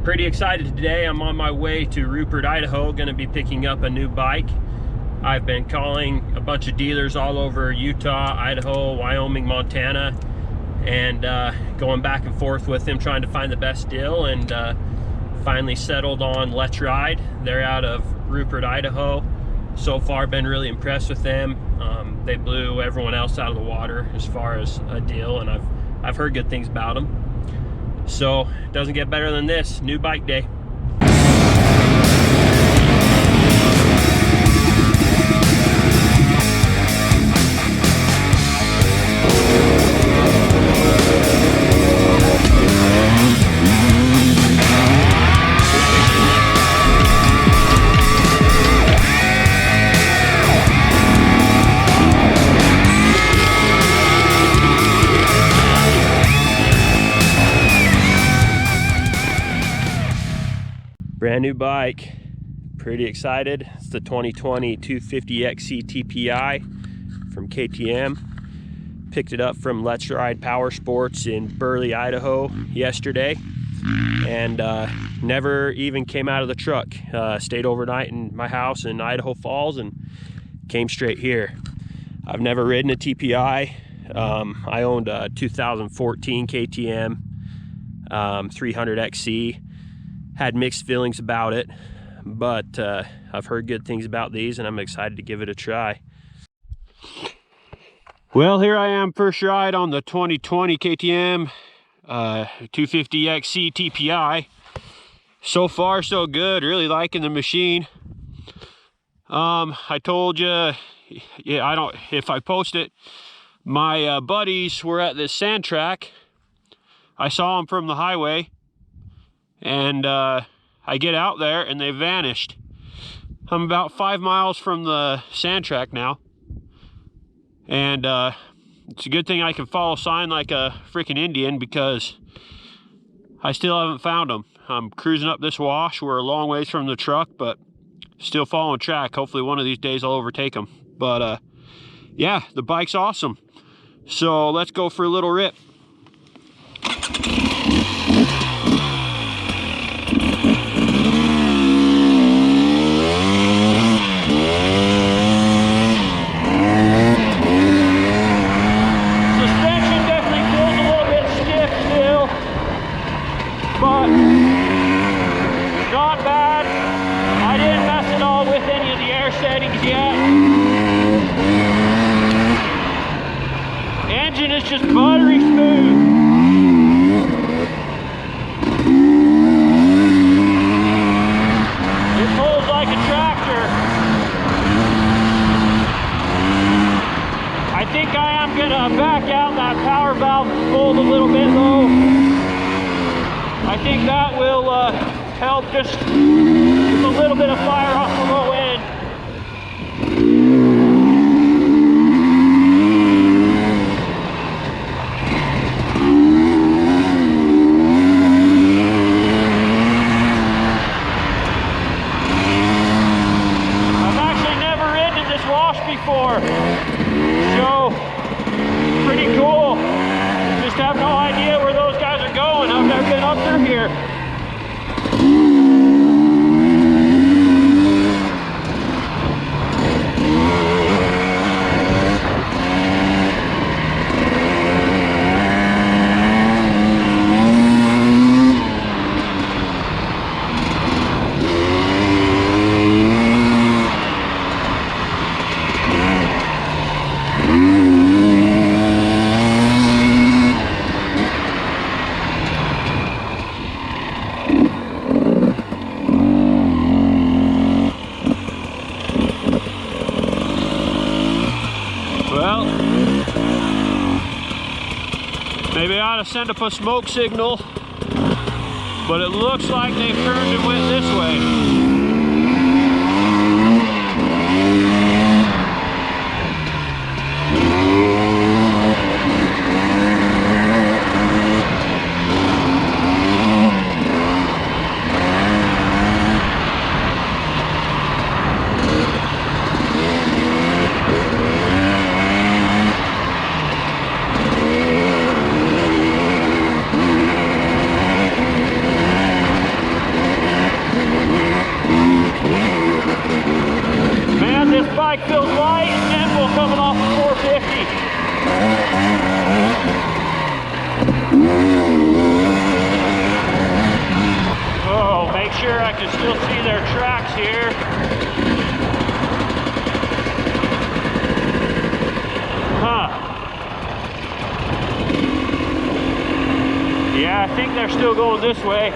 Pretty excited today. I'm on my way to Rupert, Idaho, going to be picking up a new bike. I've been calling a bunch of dealers all over Utah, Idaho, Wyoming, Montana, and going back and forth with them trying to find the best deal, and finally settled on Let's Ride. They're out of Rupert, Idaho. So far been really impressed with them. They blew everyone else out of the water as far as a deal, and I've heard good things about them. So it doesn't get better than this. New bike day. Brand new bike, pretty excited. It's the 2020 250XC TPI from KTM. Picked it up from Let's Ride Power Sports in Burley, Idaho yesterday, and never even came out of the truck. Stayed overnight in my house in Idaho Falls and came straight here. I've never ridden a TPI. I owned a 2014 KTM 300XC. Had mixed feelings about it, but I've heard good things about these, and I'm excited to give it a try. Well, here I am, first ride on the 2020 KTM 250XC TPI. So far, so good. Really liking the machine. I told you, yeah, if I post it, my buddies were at this sand track. I saw them from the highway. And I get out there and they vanished. I'm about 5 miles from the sand track now. And it's a good thing I can follow sign like a freaking Indian, because I still haven't found them. I'm cruising up this wash. We're a long ways from the truck, but still following track. Hopefully one of these days I'll overtake them. But yeah, the bike's awesome. So let's go for a little rip. But not bad. I didn't mess it all with any of the air settings yet. Engine is just buttery smooth. It pulls like a tractor. I think I am gonna back out. That power valve pulled a little bit low. I think that will help just with a little bit of fire off the low end. I've actually never ridden in this wash before, so pretty cool. Just have no idea where those guys are going. I've never been up through here. Well, maybe I ought to send up a smoke signal, but it looks like they've turned and went this way. bike feels light and nimble coming off of 450. Oh, make sure I can still see their tracks here. Huh. Yeah, I think they're still going this way.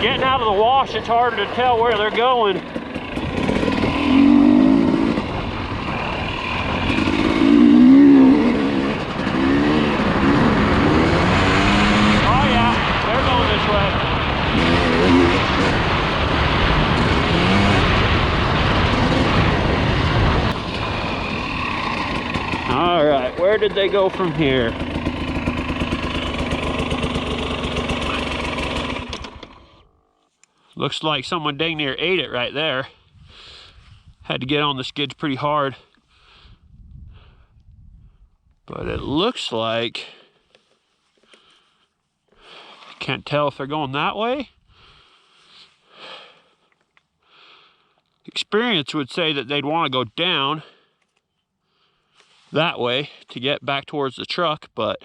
Getting out of the wash, it's harder to tell where they're going. Oh yeah, they're going this way. All right, where did they go from here? Looks like someone dang near ate it right there. Had to get on the skids pretty hard. But it looks like, I can't tell if they're going that way. Experience would say that they'd want to go down that way to get back towards the truck, but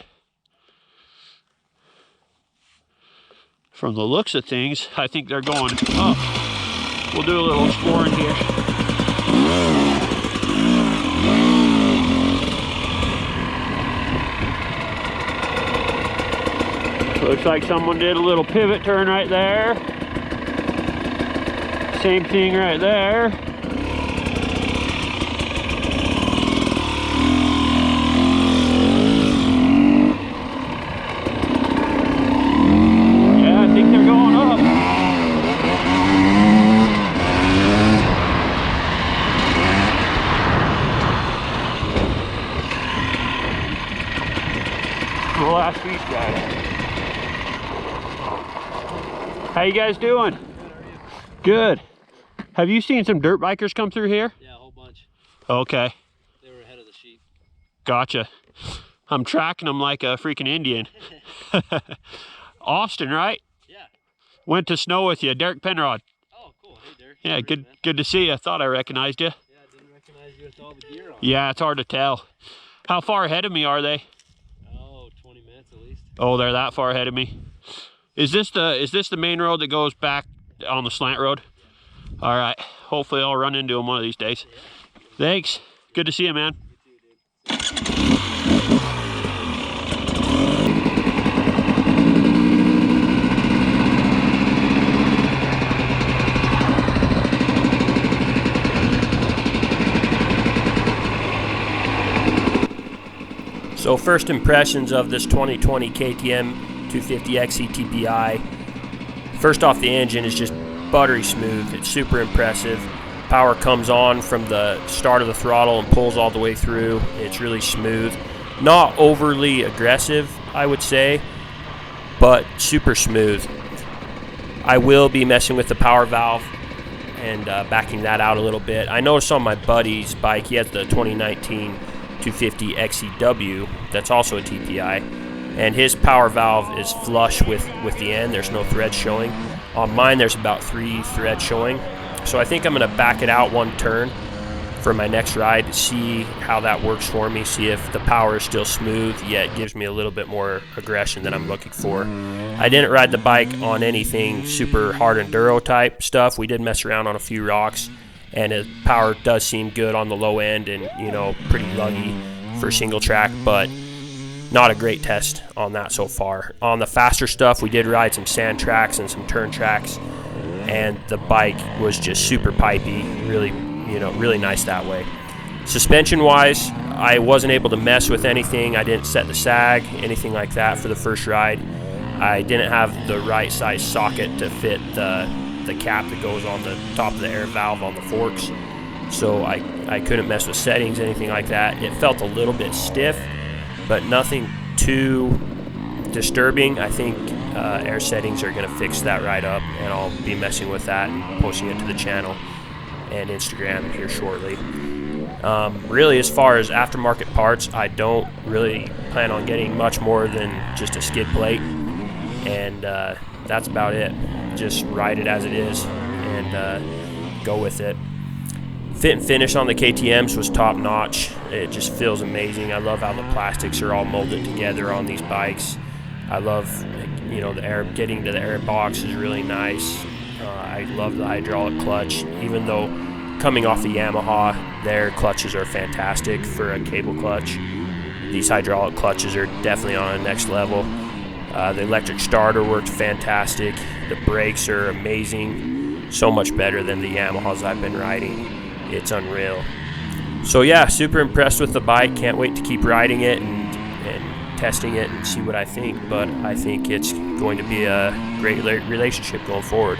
from the looks of things, I think they're going up. We'll do a little exploring here. Looks like someone did a little pivot turn right there. Same thing right there. We'll ask these guys. How you guys doing? Good, how are you? Good. Have you seen some dirt bikers come through here? Yeah, a whole bunch. Okay. They were ahead of the sheep. Gotcha. I'm tracking them like a freaking Indian. Austin, right? Yeah. Went to snow with you, Derek Penrod. Oh, cool. Hey, Derek. Yeah, good to see you. I thought I recognized you. Yeah, I didn't recognize you with all the gear on. Yeah, it's hard to tell. How far ahead of me are they? Oh, 20 minutes at least. Oh, they're that far ahead of me. Is this the main road that goes back on the slant road? Yeah. All right. Hopefully I'll run into them one of these days. Yeah. Thanks. Good to see you, man. You too, dude. So first impressions of this 2020 KTM 250 XC TPI. First off, the engine is just buttery smooth. It's super impressive. Power comes on from the start of the throttle and pulls all the way through. It's really smooth. Not overly aggressive, I would say, but super smooth. I will be messing with the power valve and backing that out a little bit. I noticed on my buddy's bike, he has the 2019 250 XCW, that's also a TPI, and his power valve is flush with the end. There's no thread showing. On mine, there's about 3 threads showing. So I think I'm going to back it out one turn for my next ride to see how that works for me, see if the power is still smooth, yet gives me a little bit more aggression that I'm looking for. I didn't ride the bike on anything super hard enduro type stuff. We did mess around on a few rocks, and the power does seem good on the low end and, you know, pretty luggy for single track, but not a great test on that so far. On the faster stuff, we did ride some sand tracks and some turn tracks, and the bike was just super pipey, really, you know, really nice that way. Suspension wise, I wasn't able to mess with anything. I didn't set the sag, anything like that for the first ride. I didn't have the right size socket to fit the cap that goes on the top of the air valve on the forks, so I couldn't mess with settings, anything like that. It felt a little bit stiff, but nothing too disturbing. I think air settings are going to fix that right up, and I'll be messing with that and posting it to the channel and Instagram here shortly. Really, as far as aftermarket parts, I don't really plan on getting much more than just a skid plate, and that's about it. Just ride it as it is and go with it. Fit and finish on the KTMs was top notch. It just feels amazing. I love how the plastics are all molded together on these bikes. I love, the air, getting to the air box is really nice. I love the hydraulic clutch, even though coming off the Yamaha, their clutches are fantastic for a cable clutch. These hydraulic clutches are definitely on a next level. The electric starter worked fantastic. The brakes are amazing. So much better than the Yamahas I've been riding. It's unreal. So yeah, super impressed with the bike. Can't wait to keep riding it and testing it and see what I think. But I think it's going to be a great relationship going forward.